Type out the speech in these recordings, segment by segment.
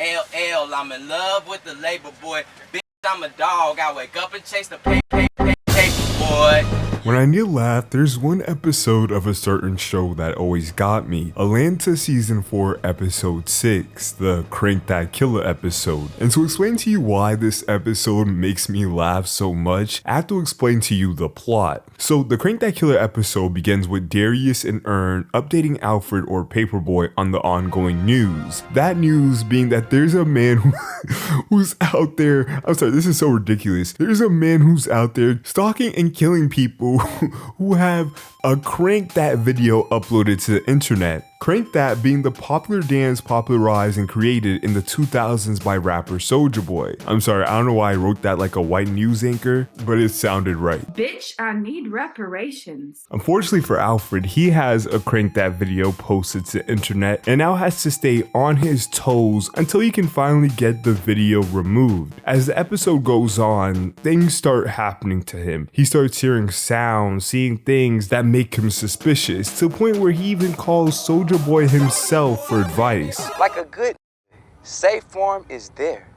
LL, I'm in love with the labor boy. Bitch, I'm a dog. I wake up and chase the paper boy. When I need laugh, there's one episode of a certain show that always got me. Atlanta Season 4 Episode 6, the Crank That Killer episode. And to explain to you why this episode makes me laugh so much, I have to explain to you the plot. So the Crank That Killer episode begins with Darius and Ern updating Alfred or Paperboy on the ongoing news. That news being that there's a man who's out there, I'm sorry, this is so ridiculous. There's a man who's out there stalking and killing people who have a Crank That video uploaded to the internet. Crank That being the popular dance popularized and created in the 2000s by rapper Soulja Boy. I'm sorry, I don't know why I wrote that like a white news anchor, but it sounded right. Bitch, I need reparations. Unfortunately for Alfred, he has a Crank That video posted to the internet and now has to stay on his toes until he can finally get the video removed. As the episode goes on, things start happening to him. He starts hearing sounds, seeing things that make him suspicious, to the point where he even calls Soulja Boy himself for advice. Like a good safe form is there.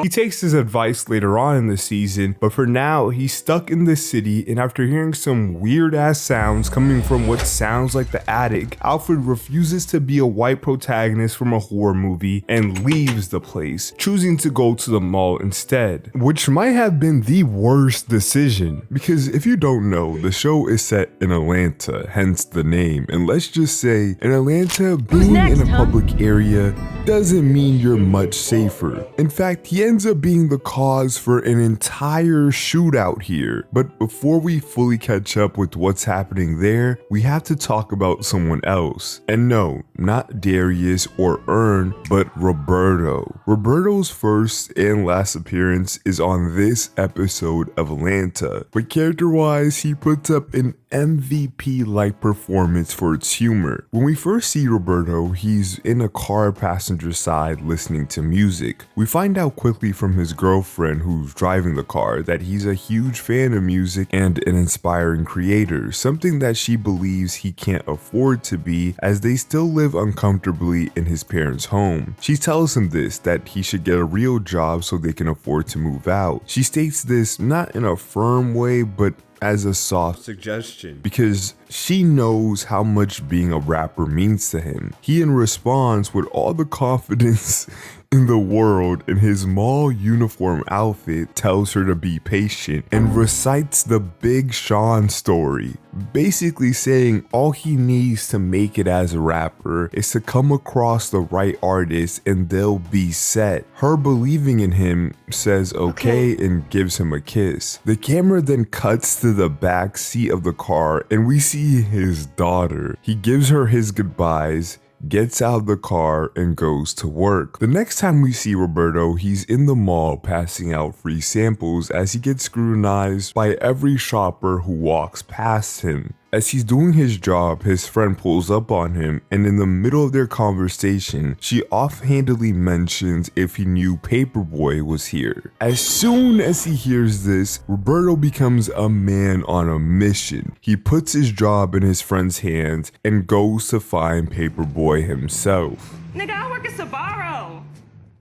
He takes his advice later on in the season, but for now, he's stuck in the city, and after hearing some weird ass sounds coming from what sounds like the attic, Alfred refuses to be a white protagonist from a horror movie and leaves the place, choosing to go to the mall instead, which might have been the worst decision, because if you don't know, the show is set in Atlanta, hence the name, and let's just say, in Atlanta, being in a public area doesn't mean you're much safer. In fact, he ends up being the cause for an entire shootout here. But before we fully catch up with what's happening there, we have to talk about someone else. And no, not Darius or Ern, but Roberto. Roberto's first and last appearance is on this episode of Atlanta, but character-wise, he puts up an MVP-like performance for its humor. When we first see Roberto, he's in a car passenger side listening to music. We find out quickly from his girlfriend who's driving the car that he's a huge fan of music and an inspiring creator, something that she believes he can't afford to be as they still live uncomfortably in his parents' home. She tells him this, that he should get a real job so they can afford to move out. She states this not in a firm way, but as a soft suggestion, because she knows how much being a rapper means to him. He in response, with all the confidence in the world in his mall uniform outfit, tells her to be patient and recites the Big Sean story, basically saying all he needs to make it as a rapper is to come across the right artist and they'll be set. Her believing in him says okay and gives him a kiss. The camera then cuts to the back seat of the car and we see his daughter. He gives her his goodbyes, gets out of the car, and goes to work. The next time we see Roberto, he's in the mall passing out free samples as he gets scrutinized by every shopper who walks past him. As he's doing his job, his friend pulls up on him, and in the middle of their conversation, she offhandedly mentions if he knew Paperboy was here. As soon as he hears this, Roberto becomes a man on a mission. He puts his job in his friend's hands and goes to find Paperboy himself. Nigga, I work at Sbarro.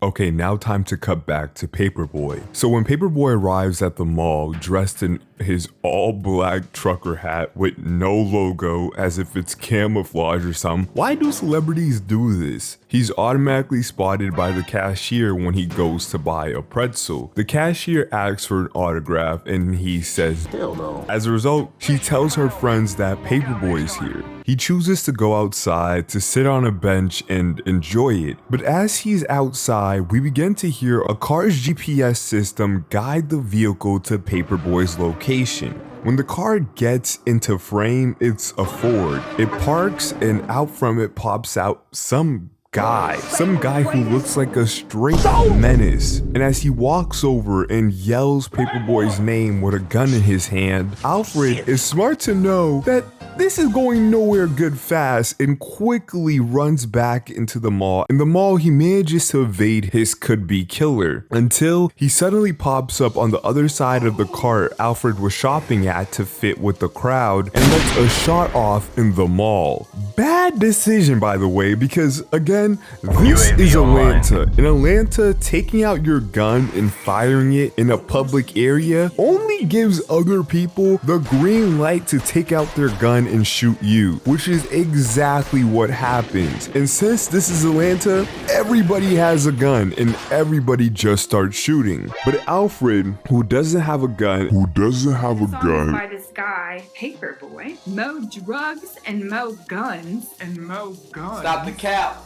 Okay, now time to cut back to Paperboy. So when Paperboy arrives at the mall dressed in his all-black trucker hat with no logo as if it's camouflage or something, why do celebrities do this? He's automatically spotted by the cashier when he goes to buy a pretzel. The cashier asks for an autograph and he says hell no. As a result, she tells her friends that Paperboy is here. He chooses to go outside to sit on a bench and enjoy it. But as he's outside, we begin to hear a car's GPS system guide the vehicle to Paperboy's location. When the car gets into frame, it's a Ford. It parks and out from it pops out some guy who looks like a straight menace. And as he walks over and yells Paperboy's name with a gun in his hand, Alfred is smart to know that this is going nowhere good fast and quickly runs back into the mall. In the mall, he manages to evade his could-be killer until he suddenly pops up on the other side of the cart Alfred was shopping at to fit with the crowd and lets a shot off in the mall. Bad decision, by the way, because again, this is Atlanta. In Atlanta, taking out your gun and firing it in a public area only gives other people the green light to take out their gun and shoot you, which is exactly what happens. And since this is Atlanta, everybody has a gun and everybody just starts shooting. But Alfred, who doesn't have a gun, By this guy, Paperboy. Mo drugs and mo guns. Stop the cap.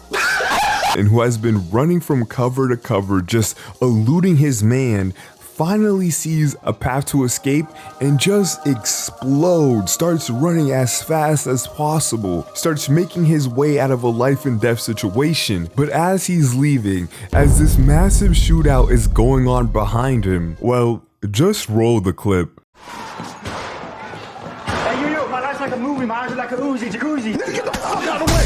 and who has been running from cover to cover, just eluding his man, finally sees a path to escape and just explodes, starts running as fast as possible, starts making his way out of a life and death situation. But as he's leaving, as this massive shootout is going on behind him, well, just roll the clip. Hey, yo, my life's like a movie, my eyes are like a Uzi, jacuzzi. Nigga, get the fuck out of the way!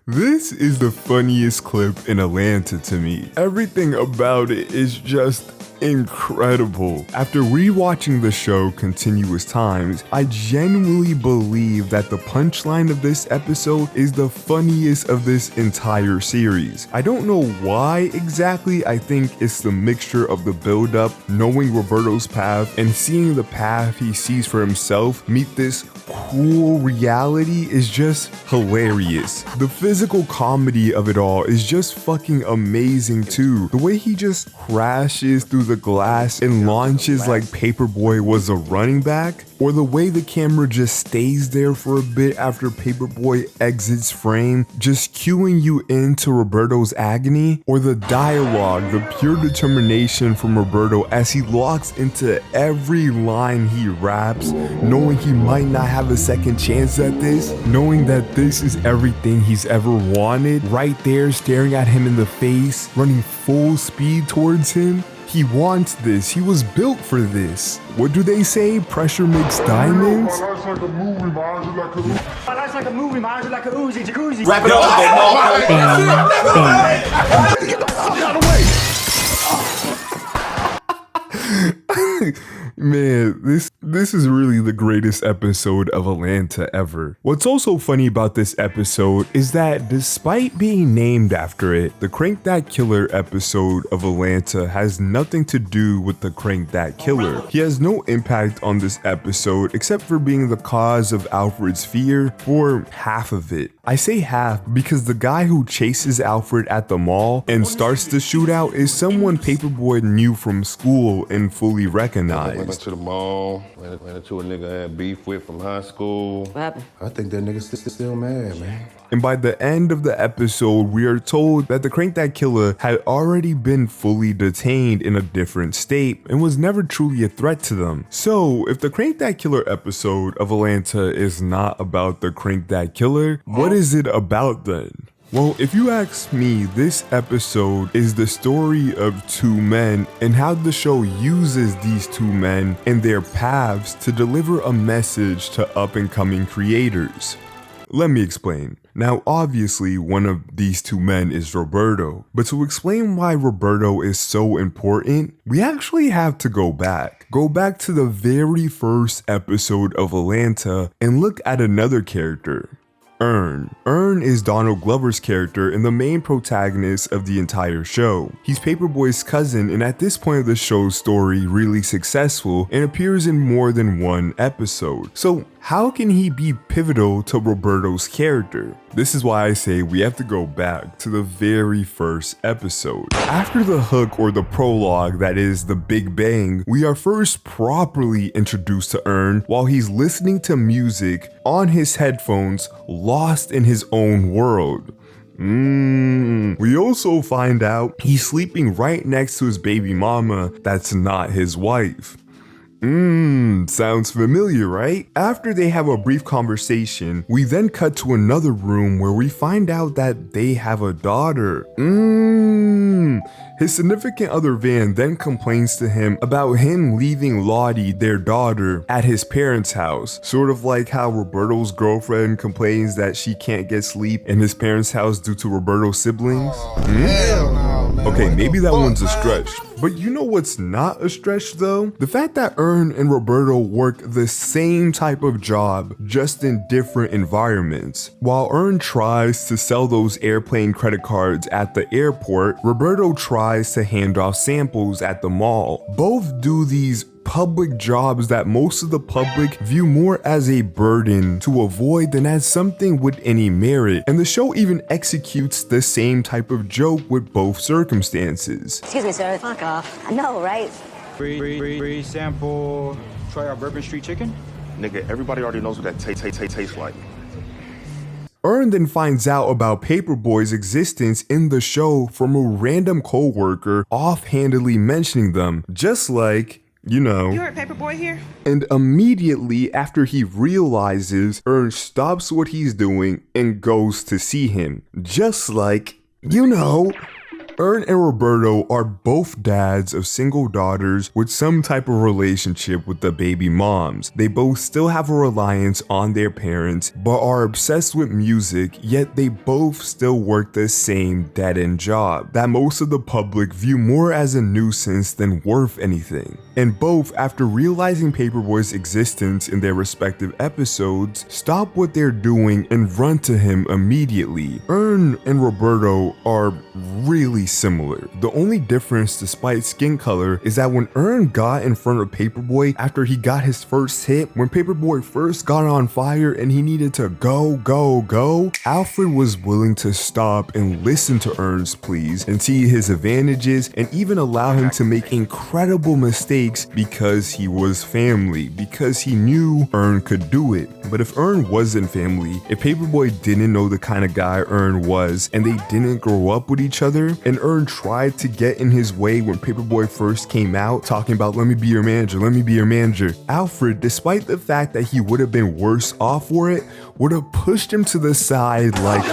This is the funniest clip in Atlanta to me. Everything about it is just incredible. After rewatching the show continuous times, I genuinely believe that the punchline of this episode is the funniest of this entire series. I don't know why exactly. I think it's the mixture of the build-up, knowing Roberto's path, and seeing the path he sees for himself meet this cruel reality is just hilarious. The physical comedy of it all is just fucking amazing too. The way he just crashes through the glass and launches like Paperboy was a running back, or the way the camera just stays there for a bit after Paperboy exits frame, just cueing you into Roberto's agony, or the dialogue, the pure determination from Roberto as he locks into every line he raps, knowing he might not have a second chance at this, knowing that this is everything he's ever wanted, right there staring at him in the face, running full speed towards him. He wants this. He was built for this. What do they say? Pressure makes diamonds? My life's like a movie, my eyes are like a Uzi. My life's like a movie, my eyes are like a Uzi, jacuzzi. Wrap it up, big motherfucker. Get the fuck out of the way! Man, this is really the greatest episode of Atlanta ever. What's also funny about this episode is that despite being named after it, the Crank That Killer episode of Atlanta has nothing to do with the Crank That Killer. He has no impact on this episode except for being the cause of Alfred's fear for half of it. I say half because the guy who chases Alfred at the mall and starts the shootout is someone Paperboy knew from school and fully recognized. Went to the mall, ran into a nigga I had beef with from high school. What happened? I think that nigga's still mad, man. And by the end of the episode, we are told that the Crank That Killer had already been fully detained in a different state and was never truly a threat to them. So, if the Crank That Killer episode of Atlanta is not about the Crank That Killer, what is it about then? Well, if you ask me, this episode is the story of two men and how the show uses these two men and their paths to deliver a message to up-and-coming creators. Let me explain. Now, obviously, one of these two men is Roberto, but to explain why Roberto is so important, we actually have to go back. Go back to the very first episode of Atlanta and look at another character. Earn. Earn is Donald Glover's character and the main protagonist of the entire show. He's Paperboy's cousin and at this point of the show's story really successful and appears in more than one episode. So how can he be pivotal to Roberto's character? This is why I say we have to go back to the very first episode. After the hook or the prologue that is the Big Bang, we are first properly introduced to Earn while he's listening to music on his headphones, lost in his own world. We also find out he's sleeping right next to his baby mama that's not his wife. Sounds familiar, right? After they have a brief conversation, we then cut to another room where we find out that they have a daughter. His significant other Van then complains to him about him leaving Lottie, their daughter, at his parents' house. Sort of like how Roberto's girlfriend complains that she can't get sleep in his parents' house due to Roberto's siblings. Okay, maybe that one's a stretch. But you know what's not a stretch though? The fact that Ern and Roberto work the same type of job, just in different environments. While Ern tries to sell those airplane credit cards at the airport, Roberto tries to hand off samples at the mall. Both do these public jobs that most of the public view more as a burden to avoid than as something with any merit. And the show even executes the same type of joke with both circumstances. Excuse me, sir. Fuck off. I know, right? Free sample. Try our Bourbon Street chicken. Nigga, everybody already knows what that tastes like. Ern then finds out about Paperboy's existence in the show from a random co-worker offhandedly mentioning them, just like, you know. You heard Paperboy here? And immediately after he realizes, Ern stops what he's doing and goes to see him, just like, you know. Ern and Roberto are both dads of single daughters with some type of relationship with the baby moms. They both still have a reliance on their parents, but are obsessed with music, yet they both still work the same dead-end job that most of the public view more as a nuisance than worth anything. And both, after realizing Paperboy's existence in their respective episodes, stop what they're doing and run to him immediately. Ern and Roberto are really similar. The only difference, despite skin color, is that when Ern got in front of Paperboy after he got his first hit, when Paperboy first got on fire and he needed to go, Alfred was willing to stop and listen to Ern's pleas and see his advantages and even allow him to make incredible mistakes because he was family, because he knew Ern could do it. But if Ern wasn't family, if Paperboy didn't know the kind of guy Ern was and they didn't grow up with each other, and Ern tried to get in his way when Paperboy first came out talking about let me be your manager, Alfred, despite the fact that he would have been worse off for it, would have pushed him to the side like,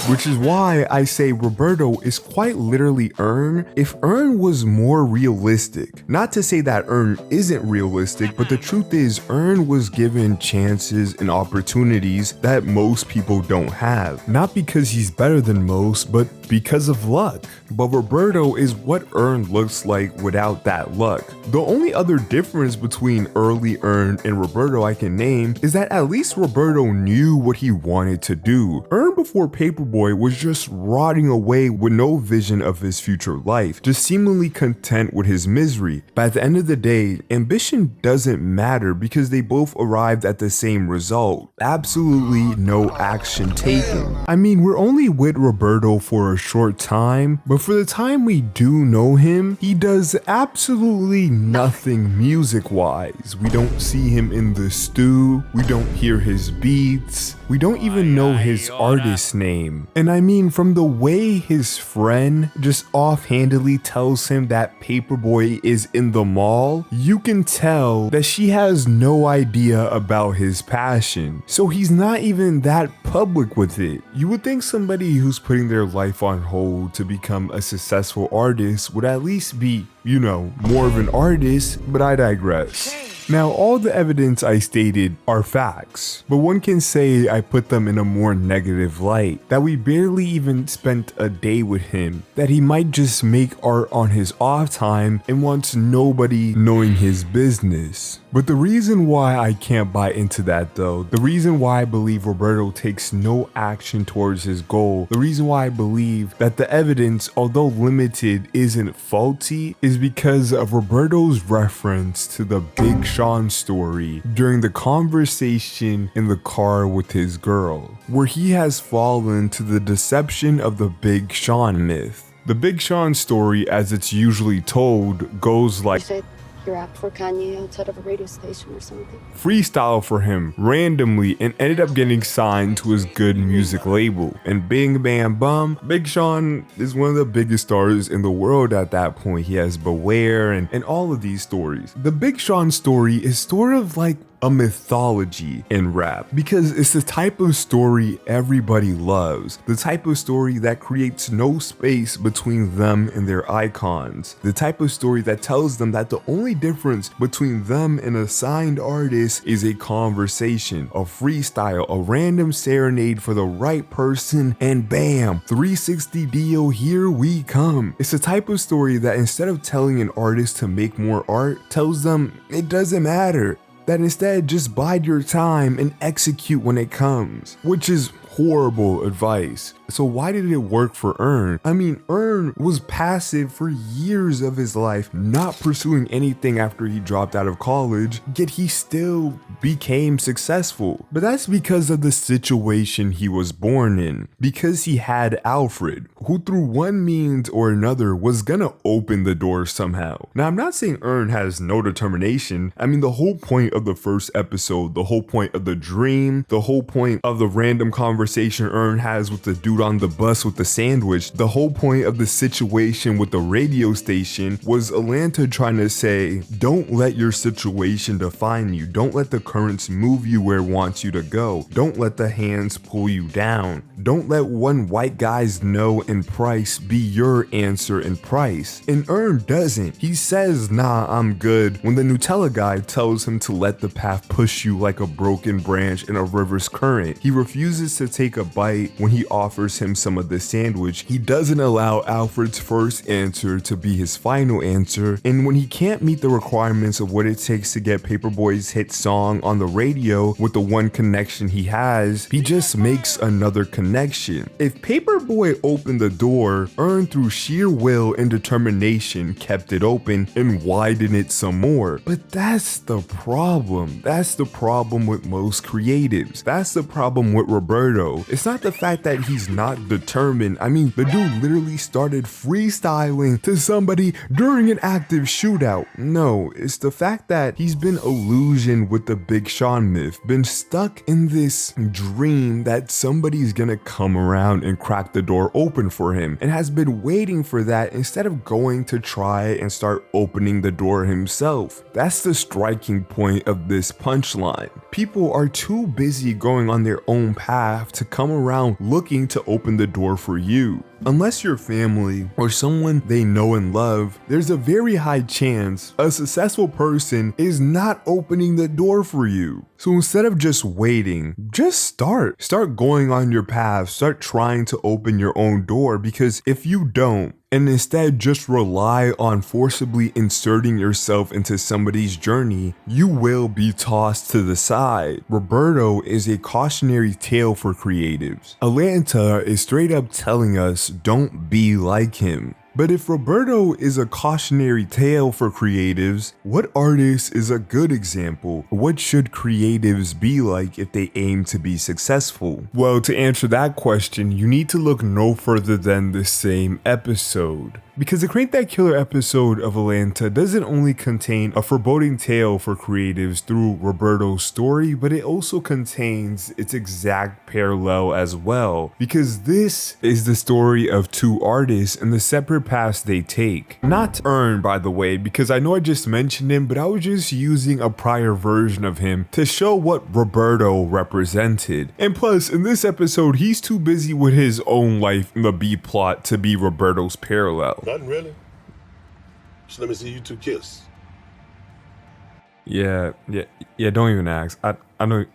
which is why I say Roberto is quite literally Ern if Ern was more realistic. Not to say that Ern isn't realistic, but the truth is Ern was given chances and opportunities that most people don't have. Not because he's better than most, but because of luck. But Roberto is what Ern looks like without that luck. The only other difference between early Ern and Roberto I can name is that at least Roberto knew what he wanted to do. Ern before Paperboy was just rotting away with no vision of his future life, just seemingly content with his misery. But at the end of the day, ambition doesn't matter because they both arrived at the same result. Absolutely no action taken. I mean, we're only with Roberto for a short time, but for the time we do know him, he does absolutely nothing music-wise. We don't see him in the stew, we don't hear his beats, we don't even know his artist name. And I mean, from the way his friend just offhandedly tells him that Paperboy is in the mall, you can tell that she has no idea about his passion. So he's not even that public with it. You would think somebody who's putting their life on hold to become a successful artist would at least be, you know, more of an artist, but I digress. Now, all the evidence I stated are facts, but one can say I put them in a more negative light, that we barely even spent a day with him, that he might just make art on his off time and wants nobody knowing his business. But the reason why I can't buy into that though, the reason why I believe Roberto takes no action towards his goal, the reason why I believe that the evidence, although limited, isn't faulty, is because of Roberto's reference to the Big Sean story during the conversation in the car with his girl, where he has fallen to the deception of the Big Sean myth. The Big Sean story, as it's usually told, goes like, you rapped for Kanye outside of a radio station or something. Freestyle for him randomly and ended up getting signed to his good music label. And bing bam bum, Big Sean is one of the biggest stars in the world at that point. He has Beware and all of these stories. The Big Sean story is sort of like a mythology in rap, because it's the type of story everybody loves, the type of story that creates no space between them and their icons, the type of story that tells them that the only difference between them and a signed artist is a conversation, a freestyle, a random serenade for the right person, and bam, 360 deal, here we come. It's the type of story that instead of telling an artist to make more art, tells them it doesn't matter, that instead just bide your time and execute when it comes, which is horrible advice. So why did it work for Earn? I mean, Earn was passive for years of his life, not pursuing anything after he dropped out of college, yet he still became successful. But that's because of the situation he was born in, because he had Alfred, who through one means or another was gonna open the door somehow. Now, I'm not saying Earn has no determination. I mean, the whole point of the first episode, the whole point of the dream, the whole point of the random conversation Earn has with the dude on the bus with the sandwich, the whole point of the situation with the radio station was Atlanta trying to say, don't let your situation define you. Don't let the currents move you where it wants you to go. Don't let the hands pull you down. Don't let one white guy's no and price be your answer in price. And Earn doesn't. He says, nah, I'm good, when the Nutella guy tells him to let the path push you like a broken branch in a river's current. He refuses to take a bite when he offers him some of the sandwich. He doesn't allow Alfred's first answer to be his final answer, and when he can't meet the requirements of what it takes to get Paperboy's hit song on the radio with the one connection he has, he just makes another connection. If Paperboy opened the door, Earn through sheer will and determination kept it open and widened it some more. But that's the problem. That's the problem with most creatives. That's the problem with Roberto. It's not the fact that he's not determined. I mean, the dude literally started freestyling to somebody during an active shootout. No, it's the fact that he's been illusioned with the Big Sean myth, been stuck in this dream that somebody's gonna come around and crack the door open for him, and has been waiting for that instead of going to try and start opening the door himself. That's the striking point of this punchline. People are too busy going on their own path to come around looking to open the door for you. Unless you're family or someone they know and love, there's a very high chance a successful person is not opening the door for you. So instead of just waiting, just start. Start going on your path. Start trying to open your own door, because if you don't, and instead just rely on forcibly inserting yourself into somebody's journey, you will be tossed to the side. Roberto is a cautionary tale for creatives. Atlanta is straight up telling us, don't be like him. But if Roberto is a cautionary tale for creatives, what artist is a good example? What should creatives be like if they aim to be successful? Well, to answer that question, you need to look no further than the same episode. Because the Crank That Killer episode of Atlanta doesn't only contain a foreboding tale for creatives through Roberto's story, but it also contains its exact parallel as well. Because this is the story of two artists and the separate paths they take. Not Earn, by the way, because I know I just mentioned him, but I was just using a prior version of him to show what Roberto represented. And plus, in this episode, he's too busy with his own life in the B plot to be Roberto's parallel. Nothing really. Just let me see you two kiss. Yeah, don't even ask. I don't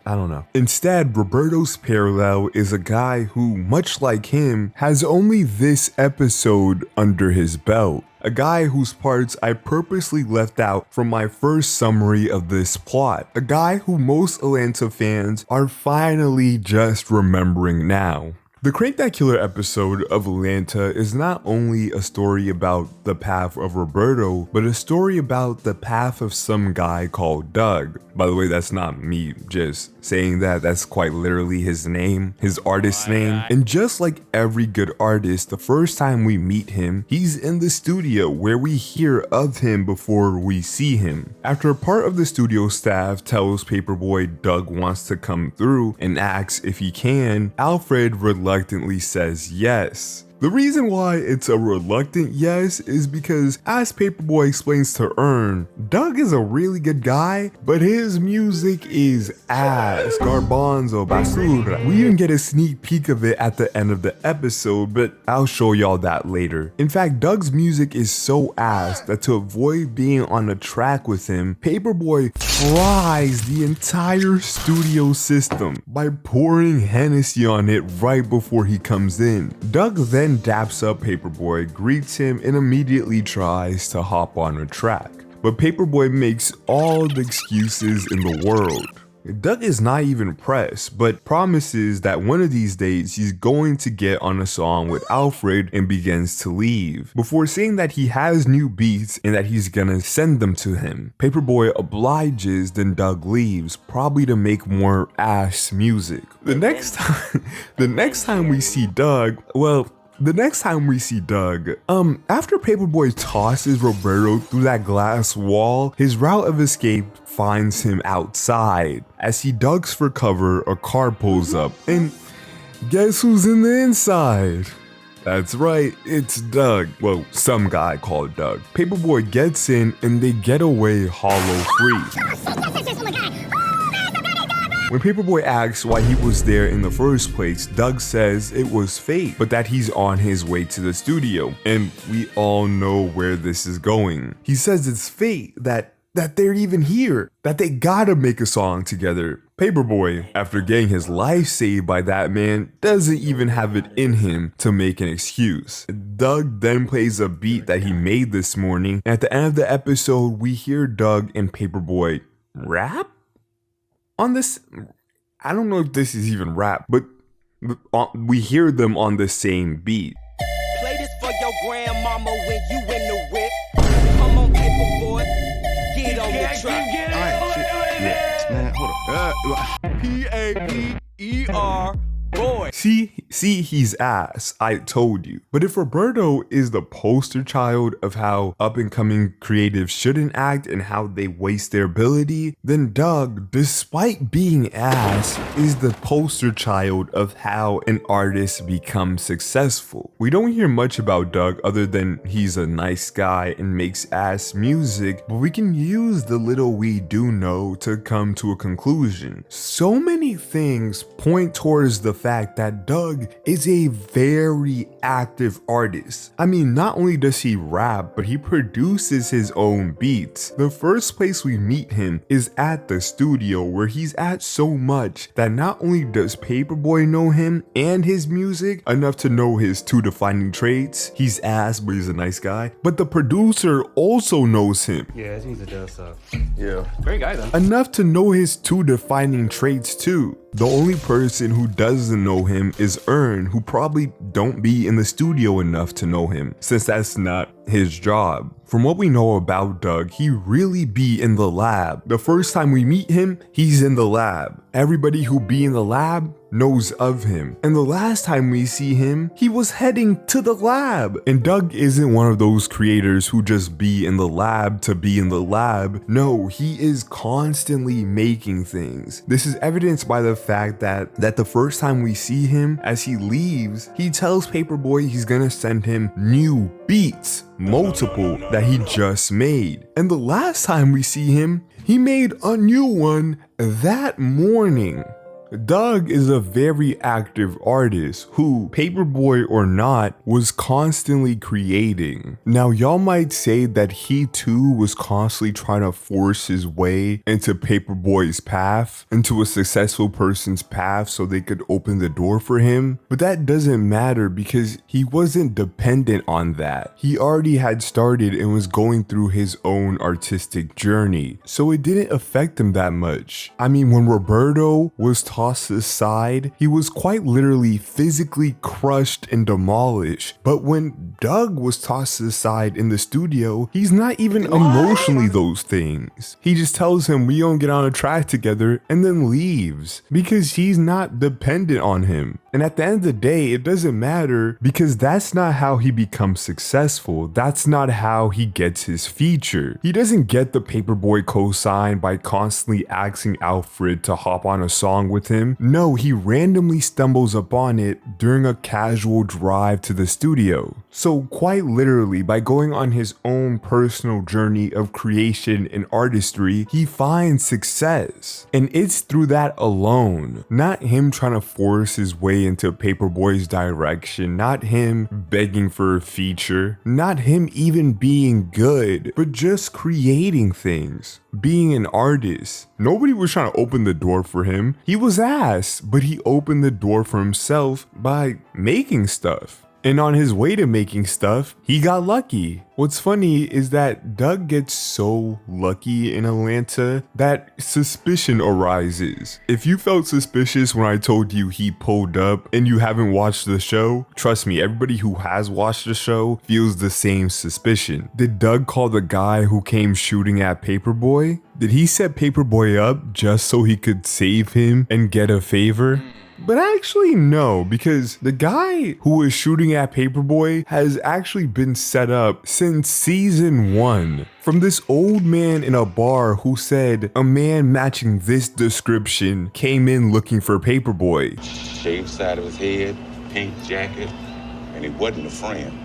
know. Instead, Roberto's parallel is a guy who, much like him, has only this episode under his belt. A guy whose parts I purposely left out from my first summary of this plot. A guy who most Atlanta fans are finally just remembering now. The Crank That Killer episode of Atlanta is not only a story about the path of Roberto, but a story about the path of some guy called Doug. By the way, that's not me just saying that, that's quite literally his name, his artist's name. And just like every good artist, the first time we meet him, he's in the studio where we hear of him before we see him. After a part of the studio staff tells Paperboy Doug wants to come through and asks if he can, Alfred reluctantly says yes. The reason why it's a reluctant yes is because, as Paperboy explains to Earn, Doug is a really good guy, but his music is ass. Garbanzo, basura. We even get a sneak peek of it at the end of the episode, but I'll show y'all that later. In fact, Doug's music is so ass that to avoid being on a track with him, Paperboy fries the entire studio system by pouring Hennessy on it right before he comes in. Doug then daps up Paperboy, greets him, and immediately tries to hop on a track. But Paperboy makes all the excuses in the world. Doug is not even pressed, but promises that one of these days he's going to get on a song with Alfred and begins to leave, before saying that he has new beats and that he's gonna send them to him. Paperboy obliges, then Doug leaves, probably to make more ass music. The next time we see Doug, after Paperboy tosses Roberto through that glass wall, his route of escape finds him outside. As he ducks for cover, a car pulls up, and guess who's in the inside? That's right, it's Doug. Well, some guy called Doug. Paperboy gets in, and they get away hollow free. When Paperboy asks why he was there in the first place, Doug says it was fate, but that he's on his way to the studio, and we all know where this is going. He says it's fate that they're even here, that they gotta make a song together. Paperboy, after getting his life saved by that man, doesn't even have it in him to make an excuse. Doug then plays a beat that he made this morning, and at the end of the episode, we hear Doug and Paperboy rap? On this, I don't know if this is even rap, but we hear them on the same beat. Play this for your grandmama when you in the whip. Come on, Paperboy, get on the track. Alright, shit. Yeah, man, hold on. P-A-P-E-R, boy. See, he's ass, I told you. But if Roberto is the poster child of how up-and-coming creatives shouldn't act and how they waste their ability, then Doug, despite being ass, is the poster child of how an artist becomes successful. We don't hear much about Doug other than he's a nice guy and makes ass music, but we can use the little we do know to come to a conclusion. So many things point towards the fact that Doug is a very active artist. I mean, not only does he rap, but he produces his own beats. The first place we meet him is at the studio, where he's at so much that not only does Paperboy know him and his music enough to know his two defining traits, he's ass but he's a nice guy, but the producer also knows him. Yeah, he's a does so. Yeah. Great guy though. Enough to know his two defining traits too. The only person who doesn't know him is Earn, who probably don't be in the studio enough to know him, since that's not his job. From what we know about Doug, he really be in the lab. The first time we meet him, he's in the lab. Everybody who be in the lab knows of him. And the last time we see him, he was heading to the lab. And Doug isn't one of those creators who just be in the lab to be in the lab. No, he is constantly making things. This is evidenced by the fact that the first time we see him, as he leaves, he tells Paperboy he's gonna send him new beats, multiple, that he just made. And the last time we see him, he made a new one that morning. Doug is a very active artist who, Paperboy or not, was constantly creating. Now y'all might say that he too was constantly trying to force his way into Paperboy's path, into a successful person's path so they could open the door for him, but that doesn't matter because he wasn't dependent on that. He already had started and was going through his own artistic journey, so it didn't affect him that much. I mean, when Roberto was tossed aside, he was quite literally physically crushed and demolished. But when Doug was tossed aside in the studio, he's not even emotionally those things. He just tells him we don't get on a track together and then leaves because he's not dependent on him. And at the end of the day, it doesn't matter because that's not how he becomes successful. That's not how he gets his feature. He doesn't get the Paperboy cosign by constantly asking Alfred to hop on a song with him. him? No, he randomly stumbles upon it during a casual drive to the studio. So quite literally, by going on his own personal journey of creation and artistry, he finds success. And it's through that alone, not him trying to force his way into Paperboy's direction, not him begging for a feature, not him even being good, but just creating things, being an artist. Nobody was trying to open the door for him. He was asked, but he opened the door for himself by making stuff. And on his way to making stuff, he got lucky. What's funny is that Doug gets so lucky in Atlanta that suspicion arises. If you felt suspicious when I told you he pulled up and you haven't watched the show, trust me, everybody who has watched the show feels the same suspicion. Did Doug call the guy who came shooting at Paperboy? Did he set Paperboy up just so he could save him and get a favor? But actually no, because the guy who was shooting at Paperboy has actually been set up since season 1. From this old man in a bar who said a man matching this description came in looking for Paperboy. Shaved side of his head, pink jacket, and he wasn't a friend.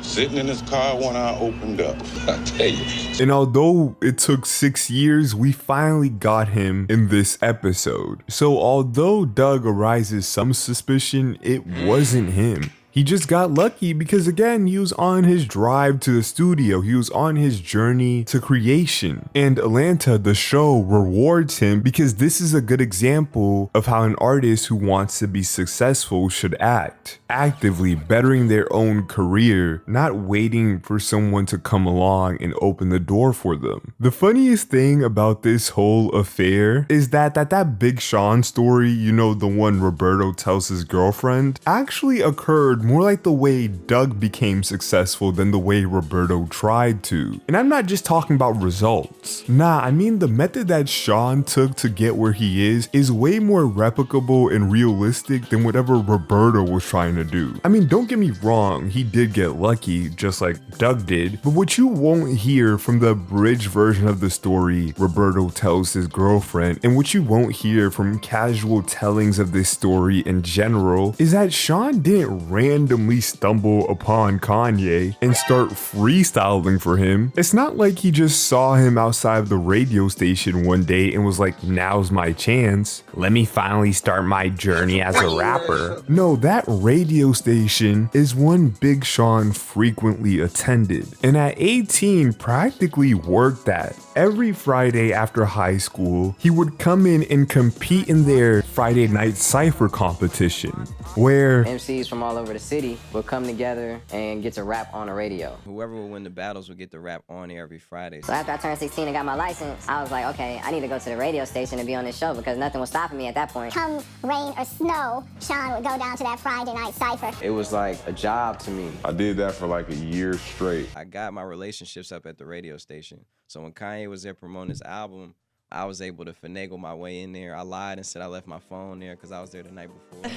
Sitting in his car when I opened up, I tell you. And although it took 6 years, we finally got him in this episode. So although Doug arises some suspicion, it wasn't him. He just got lucky because, again, he was on his drive to the studio. He was on his journey to creation. And Atlanta, the show, rewards him because this is a good example of how an artist who wants to be successful should act. Actively bettering their own career, not waiting for someone to come along and open the door for them. The funniest thing about this whole affair is that Big Sean story, you know, the one Roberto tells his girlfriend, actually occurred more like the way Doug became successful than the way Roberto tried to. And I'm not just talking about results. Nah, I mean the method that Sean took to get where he is way more replicable and realistic than whatever Roberto was trying to do. I mean, don't get me wrong, he did get lucky just like Doug did, but what you won't hear from the abridged version of the story Roberto tells his girlfriend, and what you won't hear from casual tellings of this story in general, is that Sean didn't randomly stumble upon Kanye and start freestyling for him. It's not like he just saw him outside of the radio station one day and was like, now's my chance. Let me finally start my journey as a rapper. No, that radio station is one Big Sean frequently attended, and at 18 practically worked at. Every Friday after high school, he would come in and compete in their Friday night cypher competition, where MCs from all over the city would come together and get to rap on the radio. Whoever would win the battles would get to rap on air every Friday. So after I turned 16 and got my license, I was like, okay, I need to go to the radio station and be on this show because nothing was stopping me at that point. Come rain or snow, Sean would go down to that Friday night cypher. It was like a job to me. I did that for like a year straight. I got my relationships up at the radio station. So when Kanye was there promoting his album, I was able to finagle my way in there. I lied and said I left my phone there because I was there the night before.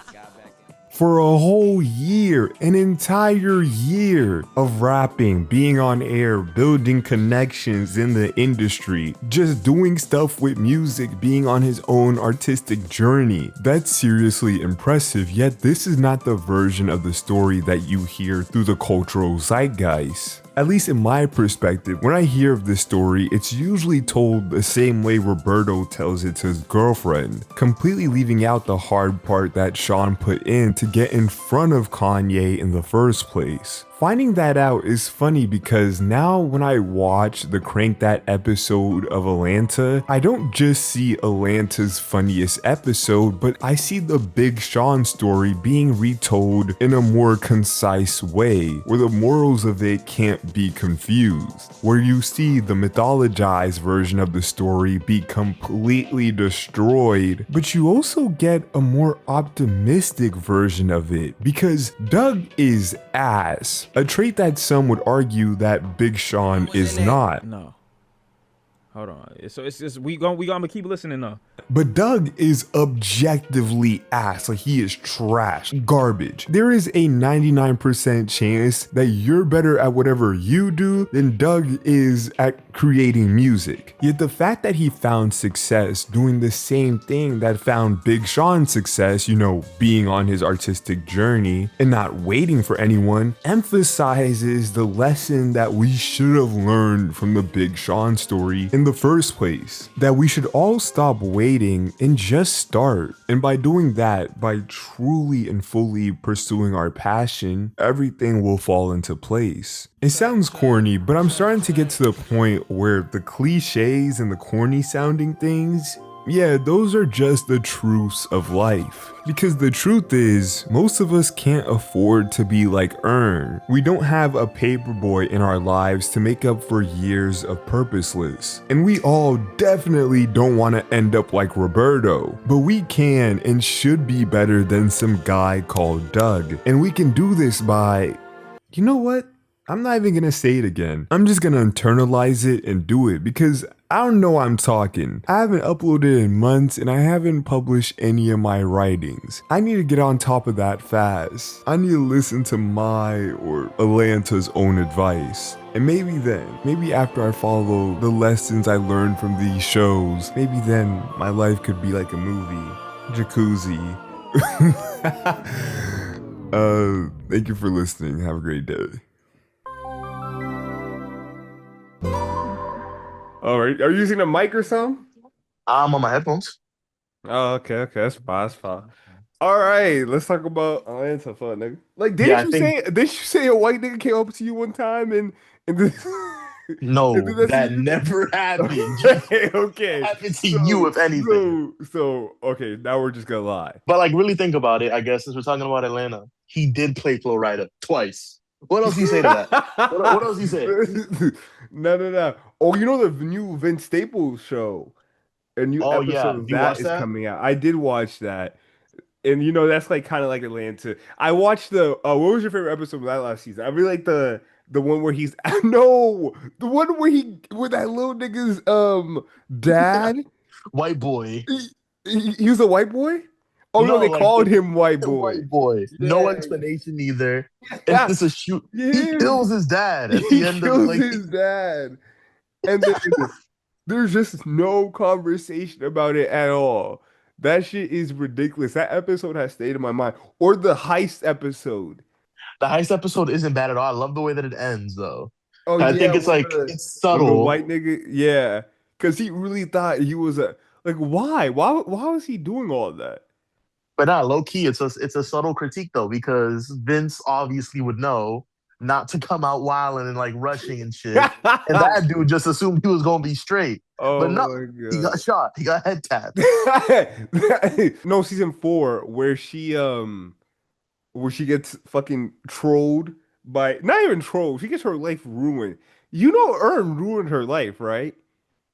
Got back in. For a whole year, an entire year of rapping, being on air, building connections in the industry, just doing stuff with music, being on his own artistic journey. That's seriously impressive, yet this is not the version of the story that you hear through the cultural zeitgeist. At least in my perspective, when I hear of this story, it's usually told the same way Roberto tells it to his girlfriend, completely leaving out the hard part that Sean put in to get in front of Kanye in the first place. Finding that out is funny because now when I watch the Crank That episode of Atlanta, I don't just see Atlanta's funniest episode, but I see the Big Sean story being retold in a more concise way, where the morals of it can't be confused, where you see the mythologized version of the story be completely destroyed, but you also get a more optimistic version of it, because Doug is ass. A trait that some would argue that Big Sean is not. No. Hold on. So it's just we gonna keep listening though. But Doug is objectively ass. Like, he is trash, garbage. There is a 99% chance that you're better at whatever you do than Doug is at creating music. Yet the fact that he found success doing the same thing that found Big Sean's success, you know, being on his artistic journey and not waiting for anyone, emphasizes the lesson that we should have learned from the Big Sean story in the first place. That we should all stop waiting and just start. And by doing that, by truly and fully pursuing our passion, everything will fall into place. It sounds corny, but I'm starting to get to the point where the cliches and the corny sounding things, yeah, those are just the truths of life. Because the truth is, most of us can't afford to be like Earn. We don't have a paperboy in our lives to make up for years of purposeless. And we all definitely don't want to end up like Roberto. But we can and should be better than some guy called Doug. And we can do this by, you know what? I'm not even gonna say it again. I'm just gonna internalize it and do it because I don't know I'm talking. I haven't uploaded in months and I haven't published any of my writings. I need to get on top of that fast. I need to listen to my or Atlanta's own advice. And maybe after I follow the lessons I learned from these shows, maybe then my life could be like a movie. Jacuzzi. Thank you for listening. Have a great day. All right, are you using a mic or something? I'm on my headphones. Oh, okay, that's fine. All right, let's talk about Atlanta, fun nigga. Like, didn't you say a white nigga came up to you one time and this? No, that never happened. Okay. Happened to you, if anything. So okay, now we're just gonna lie. But like, really think about it. I guess since we're talking about Atlanta, he did play Flo Rida twice. What else do you say to that? what else do you say? No. Oh, you know the new Vince Staples show? A new episode of that is coming out. I did watch that. And you know, that's like kind of like Atlanta. I watched what was your favorite episode of that last season? I really like the one where he's the one where that little nigga's dad. White boy. He was a white boy? Oh no, they called him white boy. White boy. Yeah. No explanation either. Yeah. It's just a shoot. Yeah. He kills his dad at the end of his dad. And then there's just no conversation about it at all. That shit is ridiculous. That episode has stayed in my mind. Or the heist episode. The heist episode isn't bad at all. I love the way that it ends though. Oh, I think it's like it's subtle. The white nigga, yeah. Because he really thought he was why? Why was he doing all that? But not low key, it's a subtle critique though, because Vince obviously would know not to come out wilding and like rushing and shit. And that dude just assumed he was gonna be straight. Oh, but no, he got shot. He got head tapped. No, season 4 where she gets fucking trolled by, not even trolled, she gets her life ruined. You know, Earn ruined her life, right?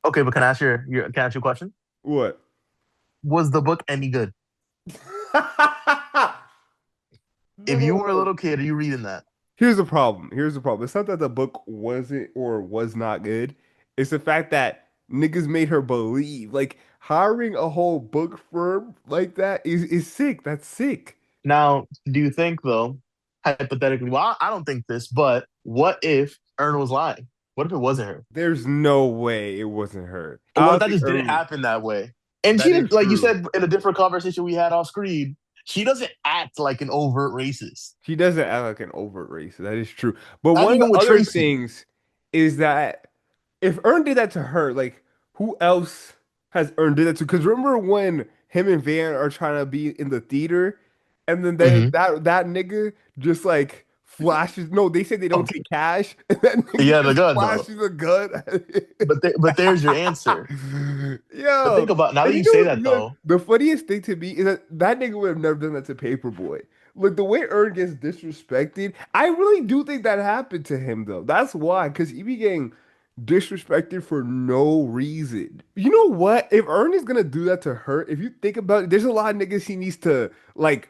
Okay, but can I ask you a question? What? Was the book any good? If you were a little kid, are you reading that? Here's the problem. It's not that the book wasn't or was not good. It's the fact that niggas made her believe. Like, hiring a whole book firm like that is sick. That's sick. Now, do you think, though, hypothetically, well, I don't think this, but what if Earn was lying? What if it wasn't her? There's no way it wasn't her. Well, that just didn't happen that way. And she didn't, like you said in a different conversation we had off screen, she doesn't act like an overt racist. She doesn't act like an overt racist. That is true. But one of the other things is that if Earn did that to her, like, who else has Earn did that to? Because remember when him and Van are trying to be in the theater, and then that nigga just like flashes. No, they say they don't take cash. And that nigga the gun flashes a gun. but there's your answer. Yeah. But think about now that you say that though. The funniest thing to me is that nigga would have never done that to Paperboy. Like the way Earn gets disrespected, I really do think that happened to him though. That's why, because he be getting disrespected for no reason. You know what? If Earn is gonna do that to her, if you think about it, there's a lot of niggas he needs to like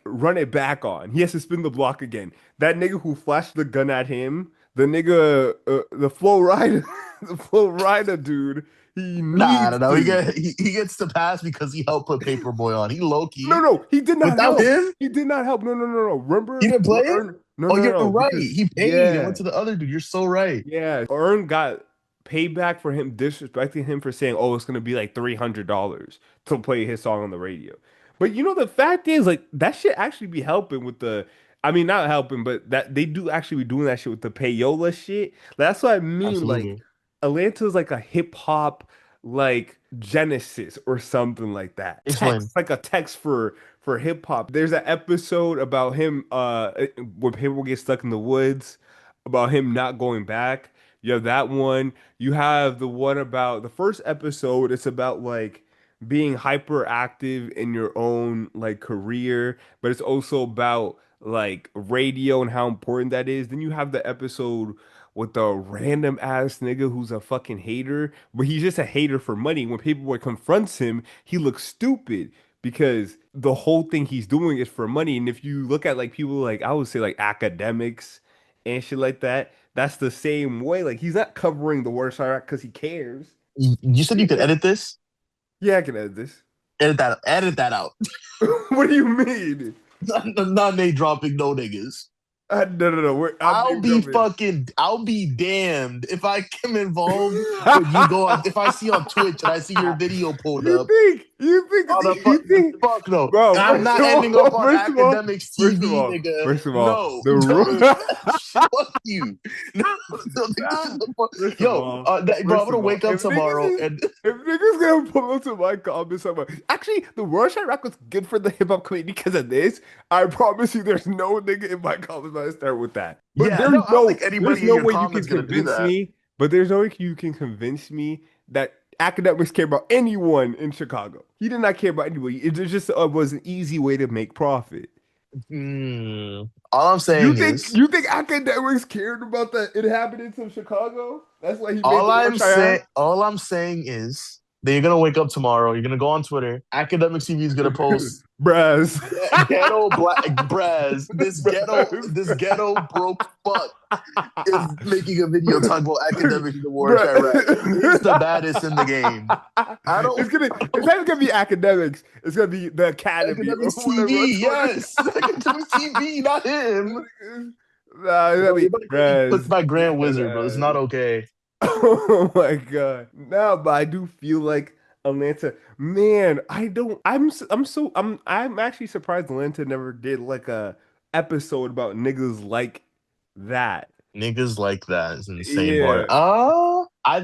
run it back on. He has to spin the block again. That nigga who flashed the gun at him, the nigga, the Flow Rider, the Flow Rider dude, he Nah, needs no, no. to. He gets the pass because he helped put Paperboy on. He low No, key. no, he did not Without help. him, He did not help. No, no, no, no. he Remember, didn't play it. No, Oh, no, you're no, right. because He paid and yeah, went to the other dude. You're so right. yeah. Earn got payback for him disrespecting him for saying, "Oh, it's gonna be like $300 to play his song on the radio." But you know, the fact is, like, that shit actually be helping with the. I mean, not helping, but that they do actually be doing that shit with the payola shit. That's what I mean. Like, Absolutely. Atlanta's like a hip hop like Genesis or something like that. Explain. Text like a text for hip hop. There's an episode about him when people get stuck in the woods, about him not going back. You have that one. You have the one about the first episode, it's about like being hyperactive in your own like career, but it's also about like radio and how important that is. Then you have the episode with the random ass nigga who's a fucking hater, but he's just a hater for money. When Paperboy confronts him, he looks stupid because the whole thing he's doing is for money. And if you look at like people like I would say like academics and shit like that, that's the same way. Like he's not covering the worst Iraq because he cares. You said you could edit this. Yeah, I can edit this. Edit that out. What do you mean? Not name dropping no niggas. No, no, no. I'll be damned if I am involved when you go on. If I see on Twitch and I see your video pulled up. You think, fuck no. Bro, I'm not ending up on academics TV, nigga. First of all, no. Fuck you. No, bro, I'm gonna wake up tomorrow and if niggas gonna pull up to my comments about actually the Rush Iraq was good for the hip hop community because of this. I promise you, there's no nigga in my comments that start with that. But yeah, there's no, I don't think anybody there's no in your way you can comments gonna do convince that. me. But there's no way you can convince me that academics care about anyone in Chicago. He did not care about anybody. It just was an easy way to make profit. All I'm saying is, you think academics cared about the inhabitants of Chicago? That's why he made all I'm saying is that you're gonna wake up tomorrow. You're gonna go on Twitter. Academics TV is gonna post Braz. ghetto black Braz. This ghetto broke fuck is making a video talking about academics in the war in Iraq. It's the baddest in the game. It's not gonna be academics. It's gonna be the academy. Academics TV, yes. Academics TV, not him. It's my grand wizard, bro. It's not okay. Oh my god. No, but I do feel like Atlanta, man, I'm actually surprised Atlanta never did like a episode about niggas like that. Niggas like that is insane. Yeah.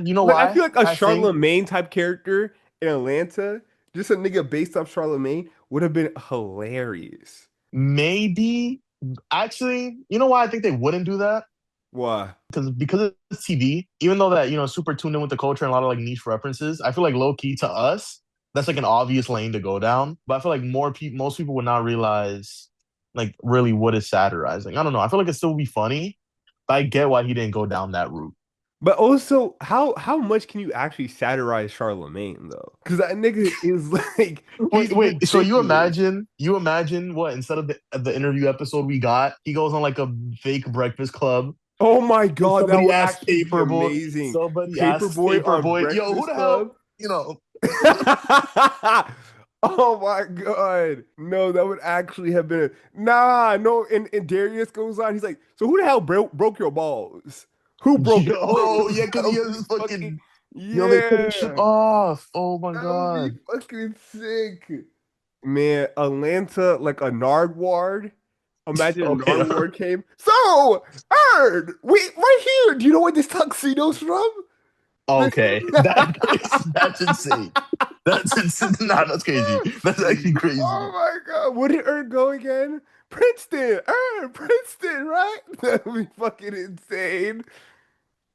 You know why? I feel like a Charlemagne type character in Atlanta, just a nigga based off Charlemagne, would have been hilarious. Maybe. Actually, you know why I think they wouldn't do that? Why? Because it's TV, even though that, super tuned in with the culture and a lot of like niche references, I feel like low key to us, that's like an obvious lane to go down. But I feel like most people would not realize like really what is satirizing. I don't know. I feel like it still would be funny, but I get why he didn't go down that route. But also, how much can you actually satirize Charlemagne though? Because that nigga is like wait. So you imagine what instead of the interview episode we got, he goes on like a fake Breakfast Club. Oh my god, that would actually be Paperboy. amazing. Somebody asked Paperboy, yo, who the hell? Oh my god. No, that would actually have been no, and Darius goes on, he's like, so who the hell broke your balls? Who broke your balls? Oh yeah, because he has fucking they cut shit off. Oh my god. Would be fucking sick. Man, Atlanta, like a Nardward. Imagine a Nardward came. So, Erd, right here. Do you know where this tuxedo's from? Okay, that's insane. That's insane. Nah, that's crazy. That's actually crazy. Oh my god, where did Erd go again? Princeton, Princeton, right? That would be fucking insane.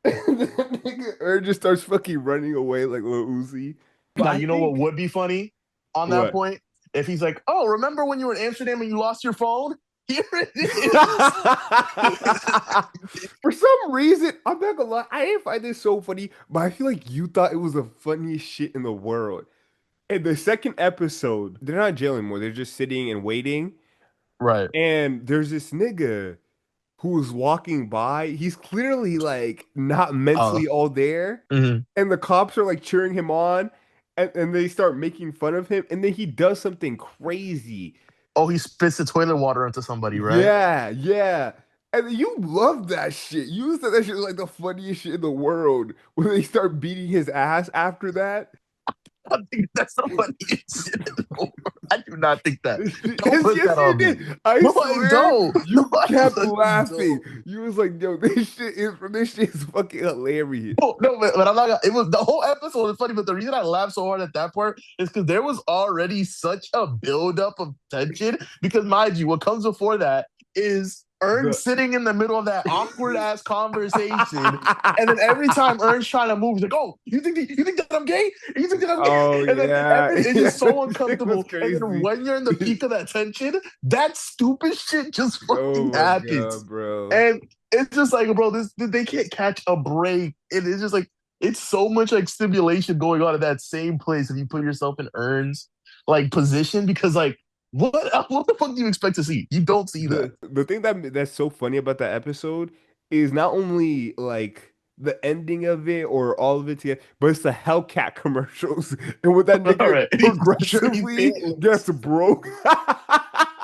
And then nigga Erd just starts fucking running away like Lil Uzi. Now, you know what would be funny on that point? If he's like, oh, remember when you were in Amsterdam and you lost your phone? Here it is. For some reason, I'm not gonna lie, I didn't find this so funny, but I feel like you thought it was the funniest shit in the world. In the second episode, they're not in jail anymore. They're just sitting and waiting. Right. And there's this nigga who was walking by. He's clearly like not mentally all there. Mhm. And the cops are like cheering him on, and they start making fun of him, and then he does something crazy. Oh, he spits the toilet water onto somebody, right? Yeah, yeah. And you love that shit. You said that shit was like the funniest shit in the world when they start beating his ass after that. I think that's the funniest shit in the world. I do not think that. Don't Yes, put yes, that on you me. did. I No, swear, I don't. you No, I kept fucking laughing. don't. You was like, yo, this shit is fucking hilarious. No, but I'm not gonna, it was the whole episode was funny, but the reason I laughed so hard at that part is because there was already such a buildup of tension. Because mind you, what comes before that is Ern sitting in the middle of that awkward ass conversation, and then every time Ern's trying to move, he's like, "Oh, you think that I'm gay? You think that I'm gay?" Oh, and then yeah. it's just so It was uncomfortable. And then crazy. when you're in the peak of that tension, that stupid shit just Oh fucking my happens. God, bro. And it's just like, bro, they can't catch a break. And it's just like it's so much like stimulation going on at that same place if you put yourself in Ern's like position, because like what the fuck do you expect to see? You don't see that. The thing that's so funny about that episode is not only like the ending of it or all of it together, but it's the Hellcat commercials and when that All nigga right. progressively gets broke.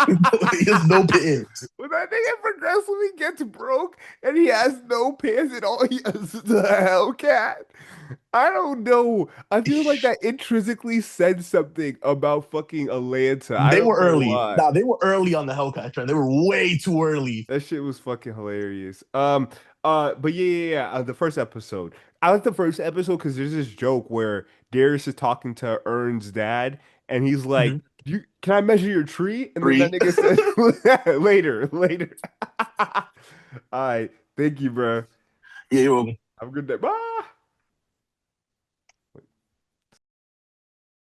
He has no pants. When that nigga progressively gets broke and he has no pants and all he has is the Hellcat. I don't know. I feel like that intrinsically said something about fucking Atlanta. I They don't were know early. why. Nah, they were early on the Hellcat trend. They were way too early. That shit was fucking hilarious. But yeah. The first episode. I like the first episode because there's this joke where Darius is talking to Ern's dad, and he's like, "Can I measure your tree?" And then that nigga says, "Later." All right, thank you, bro. Yeah, you're welcome. Have a good day. Bye.